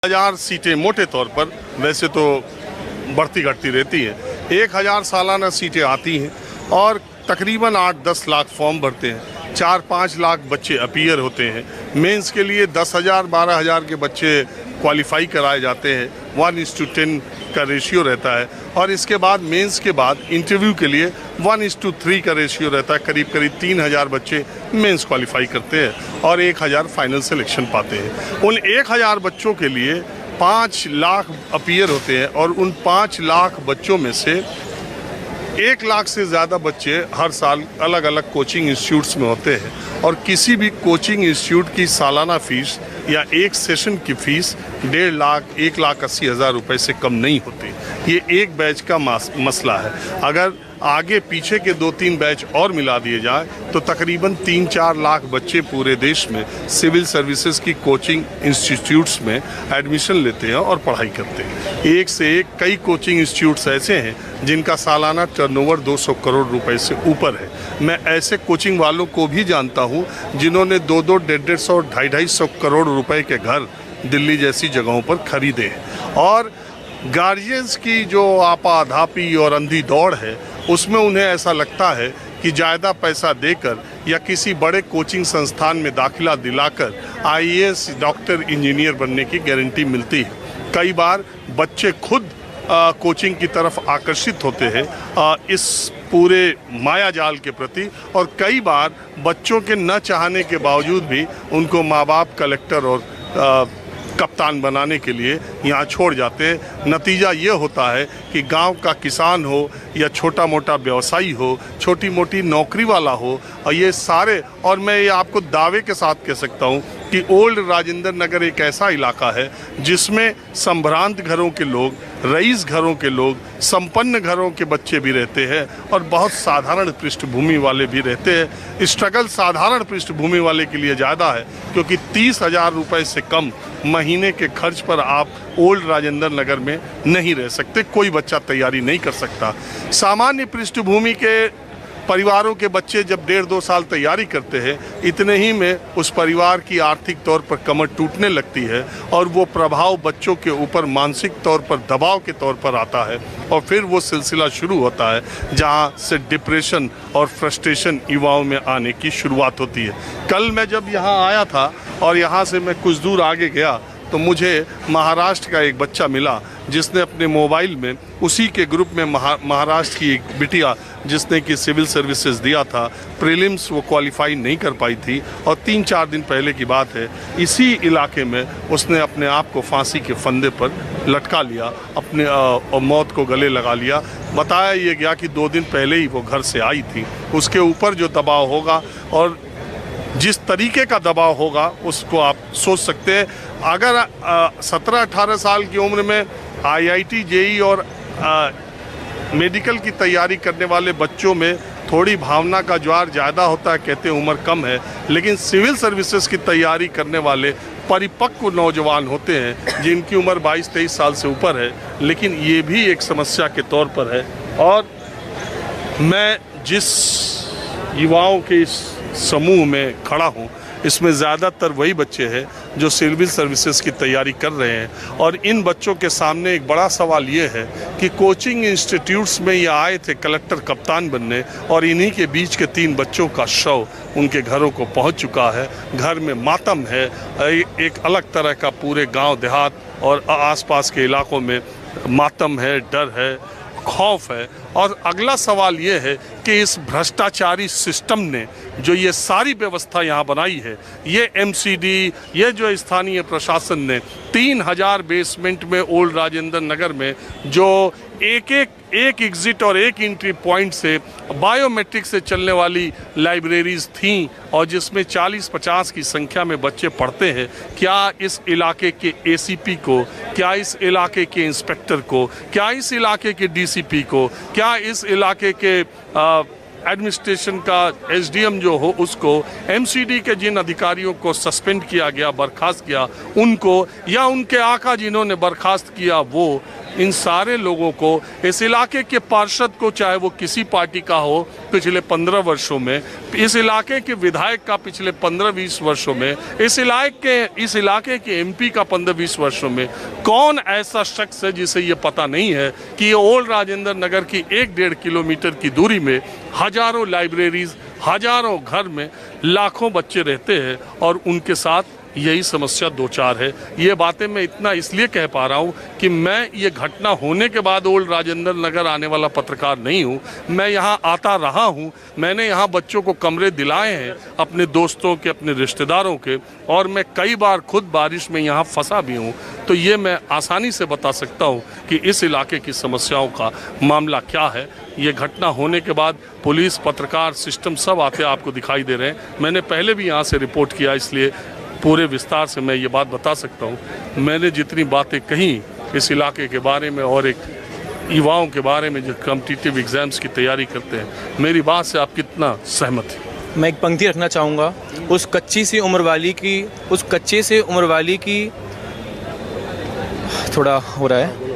1000 सीटें मोटे तौर पर वैसे तो बढ़ती घटती रहती हैं। 1000 सालाना सीटें आती हैं और तकरीबन 8-10 लाख फॉर्म भरते हैं। 4-5 लाख बच्चे अपीयर होते हैं। मेंस के लिए 10,000-12,000 के बच्चे क्वालिफाई कराए जाते हैं। 1:10 का रेशियो रहता है और इसके बाद मेंस के बाद इंटरव्यू के लिए 1:3 का रेशियो रहता है। करीब 3,000 बच्चे मेंस क्वालिफाई करते हैं और 1,000 फाइनल सिलेक्शन पाते हैं। उन 1,000 बच्चों के लिए 5 लाख अपीयर होते हैं और उन 5 लाख बच्चों में से 1 लाख से ज़्यादा बच्चे हर साल अलग अलग कोचिंग इंस्टीट्यूट्स में होते हैं और किसी भी कोचिंग इंस्टीट्यूट की सालाना फीस या एक सेशन की फ़ीस 1.5 लाख 1,80,000 रुपये से कम नहीं होती। ये एक बैच का मसला है। अगर आगे पीछे के 2-3 बैच और मिला दिए जाए तो तकरीबन 3-4 लाख बच्चे पूरे देश में सिविल सर्विसेज की कोचिंग इंस्टीट्यूट्स में एडमिशन लेते हैं और पढ़ाई करते हैं। एक से एक कई कोचिंग इंस्टीट्यूट्स ऐसे हैं जिनका सालाना टर्नओवर 200 करोड़ रुपए से ऊपर है। मैं ऐसे कोचिंग वालों को भी जानता हूं जिन्होंने 2-2, 150 और 250 करोड़ रुपए के घर दिल्ली जैसी जगहों पर खरीदे हैं। और गार्जियंस की जो आपाधापी और अंधी दौड़ है उसमें उन्हें ऐसा लगता है कि ज़्यादा पैसा देकर या किसी बड़े कोचिंग संस्थान में दाखिला दिलाकर IAS, डॉक्टर, इंजीनियर बनने की गारंटी मिलती है। कई बार बच्चे खुद कोचिंग की तरफ आकर्षित होते हैं इस पूरे माया जाल के प्रति और कई बार बच्चों के न चाहने के बावजूद भी उनको माँ बाप कलेक्टर और कप्तान बनाने के लिए यहाँ छोड़ जाते हैं। नतीजा ये होता है कि गांव का किसान हो या छोटा मोटा व्यवसायी हो, छोटी मोटी नौकरी वाला हो, और ये सारे, और मैं ये आपको दावे के साथ कह सकता हूँ कि ओल्ड राजेंद्र नगर एक ऐसा इलाका है जिसमें संभ्रांत घरों के लोग, रईस घरों के लोग, संपन्न घरों के बच्चे भी रहते हैं और बहुत साधारण पृष्ठभूमि वाले भी रहते हैं। स्ट्रगल साधारण पृष्ठभूमि वाले के लिए ज़्यादा है क्योंकि 30,000 रुपये से कम महीने के खर्च पर आप ओल्ड राजेंद्र नगर में नहीं रह सकते। कोई बच्चा तैयारी नहीं कर सकता। सामान्य पृष्ठभूमि के परिवारों के बच्चे जब 1.5-2 साल तैयारी करते हैं, इतने ही में उस परिवार की आर्थिक तौर पर कमर टूटने लगती है और वो प्रभाव बच्चों के ऊपर मानसिक तौर पर दबाव के तौर पर आता है और फिर वो सिलसिला शुरू होता है जहाँ से डिप्रेशन और फ्रस्ट्रेशन युवाओं में आने की शुरुआत होती है। कल मैं जब यहाँ आया था और यहाँ से मैं कुछ दूर आगे गया तो मुझे महाराष्ट्र का एक बच्चा मिला जिसने अपने मोबाइल में उसी के ग्रुप में महाराष्ट्र की एक बिटिया जिसने कि सिविल सर्विसेज दिया था, प्रीलिम्स वो क्वालिफाई नहीं कर पाई थी और 3-4 दिन पहले की बात है, इसी इलाके में उसने अपने आप को फांसी के फंदे पर लटका लिया, अपने और मौत को गले लगा लिया। बताया ये गया कि 2 दिन पहले ही वो घर से आई थी। उसके ऊपर जो दबाव होगा और जिस तरीके का दबाव होगा उसको आप सोच सकते हैं। अगर 17-18 साल की उम्र में IIT, JEE और मेडिकल की तैयारी करने वाले बच्चों में थोड़ी भावना का ज्वार ज़्यादा होता है, कहते हैं उम्र कम है, लेकिन सिविल सर्विसेज की तैयारी करने वाले परिपक्व नौजवान होते हैं जिनकी उम्र 22-23 साल से ऊपर है। लेकिन ये भी एक समस्या के तौर पर है और मैं जिस युवाओं के इस समूह में खड़ा हूँ इसमें ज़्यादातर वही बच्चे हैं जो सिविल सर्विसेज की तैयारी कर रहे हैं और इन बच्चों के सामने एक बड़ा सवाल ये है कि कोचिंग इंस्टीट्यूट्स में ये आए थे कलेक्टर, कप्तान बनने और इन्हीं के बीच के 3 बच्चों का शव उनके घरों को पहुंच चुका है। घर में मातम है, एक अलग तरह का पूरे गांव देहात और आसपास के इलाकों में मातम है, डर है, खौफ है। और अगला सवाल ये है कि इस भ्रष्टाचारी सिस्टम ने जो ये सारी व्यवस्था यहाँ बनाई है, ये MCD, ये जो स्थानीय प्रशासन ने 3,000 बेसमेंट में ओल्ड राजेंद्र नगर में जो एक एग्जिट और एक एंट्री पॉइंट से बायोमेट्रिक से चलने वाली लाइब्रेरीज थीं और जिसमें 40-50 की संख्या में बच्चे पढ़ते हैं, क्या इस इलाके के ACP को, क्या इस इलाके के इंस्पेक्टर को, क्या इस इलाके के DCP को, क्या इस इलाके के एडमिनिस्ट्रेशन का SDM जो हो उसको, MCD के जिन अधिकारियों को सस्पेंड किया गया, बर्खास्त किया उनको, या उनके आका जिन्होंने बर्खास्त किया वो, इन सारे लोगों को, इस इलाके के पार्षद को, चाहे वो किसी पार्टी का हो, पिछले 15 वर्षों में, इस इलाके के विधायक का पिछले 15-20 वर्षों में, इस इलाके के एमपी का 15-20 वर्षों में, कौन ऐसा शख्स है जिसे ये पता नहीं है कि ये ओल्ड राजेंद्र नगर की 1-1.5 किलोमीटर की दूरी में हजारों लाइब्रेरीज, हजारों घर में लाखों बच्चे रहते हैं और उनके साथ यही समस्या दो चार है। ये बातें मैं इतना इसलिए कह पा रहा हूँ कि मैं ये घटना होने के बाद ओल्ड राजेंद्र नगर आने वाला पत्रकार नहीं हूँ। मैं यहाँ आता रहा हूँ, मैंने यहाँ बच्चों को कमरे दिलाए हैं, अपने दोस्तों के, अपने रिश्तेदारों के, और मैं कई बार खुद बारिश में यहाँ फंसा भी हूँ। तो ये मैं आसानी से बता सकता हूँ कि इस इलाके की समस्याओं का मामला क्या है। ये घटना होने के बाद पुलिस, पत्रकार, सिस्टम सब आते आपको दिखाई दे रहे हैं। मैंने पहले भी यहाँ से रिपोर्ट किया, इसलिए पूरे विस्तार से मैं ये बात बता सकता हूँ। मैंने जितनी बातें कही इस इलाके के बारे में और एक युवाओं के बारे में जो कॉम्पिटिटिव एग्जाम्स की तैयारी करते हैं, मेरी बात से आप कितना सहमत हैं? मैं एक पंक्ति रखना चाहूँगा, उस कच्चे से उम्र वाली की थोड़ा हो रहा है।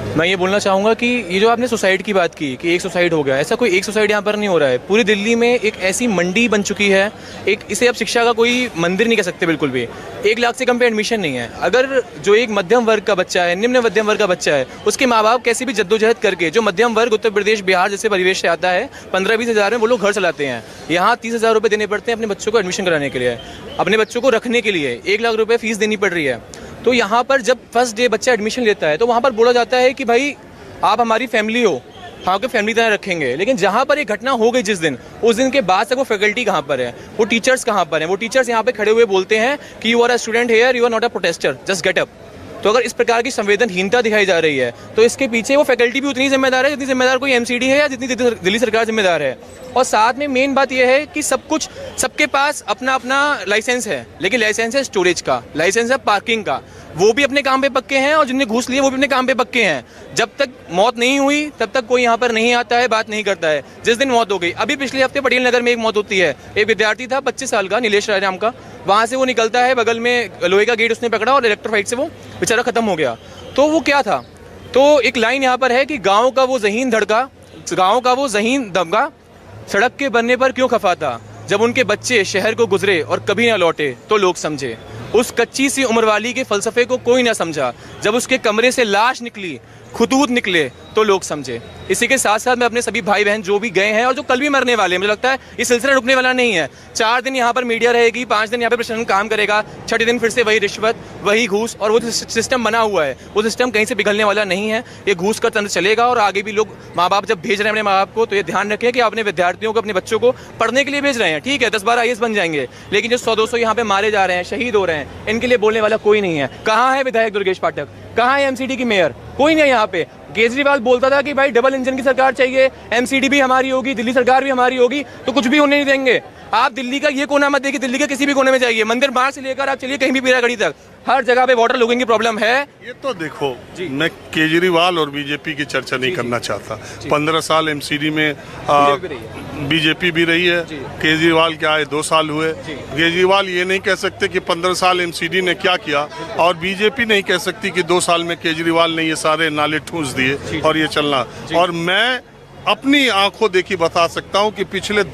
मैं ये बोलना चाहूँगा कि ये जो आपने सुसाइड की बात की कि एक सुसाइड हो गया, ऐसा कोई एक सुसाइड यहाँ पर नहीं हो रहा है। पूरी दिल्ली में एक ऐसी मंडी बन चुकी है, एक इसे अब शिक्षा का कोई मंदिर नहीं कह सकते बिल्कुल भी। 1 लाख से कम पे एडमिशन नहीं है। अगर जो एक मध्यम वर्ग का बच्चा है, निम्न मध्यम वर्ग का बच्चा है, उसके माँ बाप कैसे भी जद्दोजहद करके, जो मध्यम वर्ग उत्तर प्रदेश, बिहार जैसे परिवेश से आता है, 15-20 हज़ार में वो लोग घर चलाते हैं। यहाँ 30,000 रुपये देने पड़ते हैं अपने बच्चों को एडमिशन कराने के लिए, अपने बच्चों को रखने के लिए 1 लाख रुपये फीस देनी पड़ रही है। तो यहाँ पर जब फर्स्ट डे बच्चा एडमिशन लेता है तो वहाँ पर बोला जाता है कि भाई आप हमारी फैमिली हो, हाँ के फैमिली तरह रखेंगे। लेकिन जहाँ पर ये घटना हो गई जिस दिन, उस दिन के बाद तक वो फैकल्टी कहाँ पर है, वो टीचर्स कहाँ पर हैं? वो टीचर्स यहाँ पे खड़े हुए बोलते हैं कि you are a student here, you are not a protester, just get up. तो अगर इस प्रकार की संवेदनहीनता दिखाई जा रही है तो इसके पीछे वो फैकल्टी भी उतनी जिम्मेदार है जितनी जिम्मेदार कोई एमसीडी है या जितनी दिल्ली सरकार जिम्मेदार है। और साथ में मेन बात यह है कि सब कुछ, सबके पास अपना अपना लाइसेंस है, लेकिन लाइसेंस है स्टोरेज का, लाइसेंस है पार्किंग का, वो भी अपने काम पे पक्के हैं और जिनने घूस लिए वो भी अपने काम पे पक्के हैं। जब तक मौत नहीं हुई तब तक कोई यहाँ पर नहीं आता है, बात नहीं करता है। जिस दिन मौत हो गई, अभी पिछले हफ्ते पटेल नगर में एक मौत होती है, एक विद्यार्थी था 25 साल का, नीलेश राय नाम का, वहाँ से वो निकलता है, बगल में लोहे का गेट उसने पकड़ा और इलेक्ट्रोफाइट से वो बेचारा खत्म हो गया। तो वो क्या था? तो एक लाइन यहाँ पर है कि गाँव का वो ज़हीन दमका सड़क के बनने पर क्यों खफा था, जब उनके बच्चे शहर को गुजरे और कभी ना लौटे तो लोग समझे। उस कच्ची सी उम्र वाली के फलसफे को कोई ना समझा, जब उसके कमरे से लाश निकली, खुतूत निकले तो लोग समझे। इसी के साथ साथ मैं अपने सभी भाई बहन जो भी गए हैं और जो कल भी मरने वाले हैं, मुझे लगता है ये सिलसिला रुकने वाला नहीं है। 4 दिन यहाँ पर मीडिया रहेगी, 5 दिन यहाँ पर प्रशासन काम करेगा, 6ठे दिन फिर से वही रिश्वत, वही घूस, और वो सिस्टम बना हुआ है, वो सिस्टम कहीं से पिघलने वाला नहीं है। ये घूस का तंत्र चलेगा और आगे भी लोग, माँ बाप जब भेज रहे हैं अपने माँ बाप को, तो ये ध्यान रखें कि अपने विद्यार्थियों को, अपने बच्चों को पढ़ने के लिए भेज रहे हैं, ठीक है 10-12 IAS बन जाएंगे, लेकिन जो 100-200 यहाँ पे मारे जा रहे हैं, शहीद हो रहे हैं, इनके लिए बोलने वाला कोई नहीं है। कहाँ है विधायक दुर्गेश पाठक, कहाँ है एमसीडी की मेयर? कोई नहीं है यहाँ पे। केजरीवाल बोलता था कि भाई डबल इंजन की सरकार चाहिए, एमसीडी भी हमारी होगी, दिल्ली सरकार भी हमारी होगी, तो कुछ भी होने नहीं देंगे। आप दिल्ली का ये कोना मत देखिए, दिल्ली के किसी भी कोने में जाइए, मंदिर बाहर से लेकर आप चलिए कहीं भी पीरागढ़ी तक, हर जगह पे वाटर लोगिंग की प्रॉब्लम है। ये तो देखो, मैं केजरीवाल और बीजेपी की चर्चा नहीं करना चाहता। 15 साल एमसीडी में बीजेपी भी रही है, केजरीवाल क्या है 2 साल हुए। केजरीवाल ये नहीं कह सकते कि 15 साल एमसीडी ने क्या किया, और बीजेपी नहीं कह सकती कि 2 साल में केजरीवाल ने ये सारे नाले ठूंस दिए और ये चलना। और मैं अपनी आंखों देखी बता सकता हूँ कि पिछले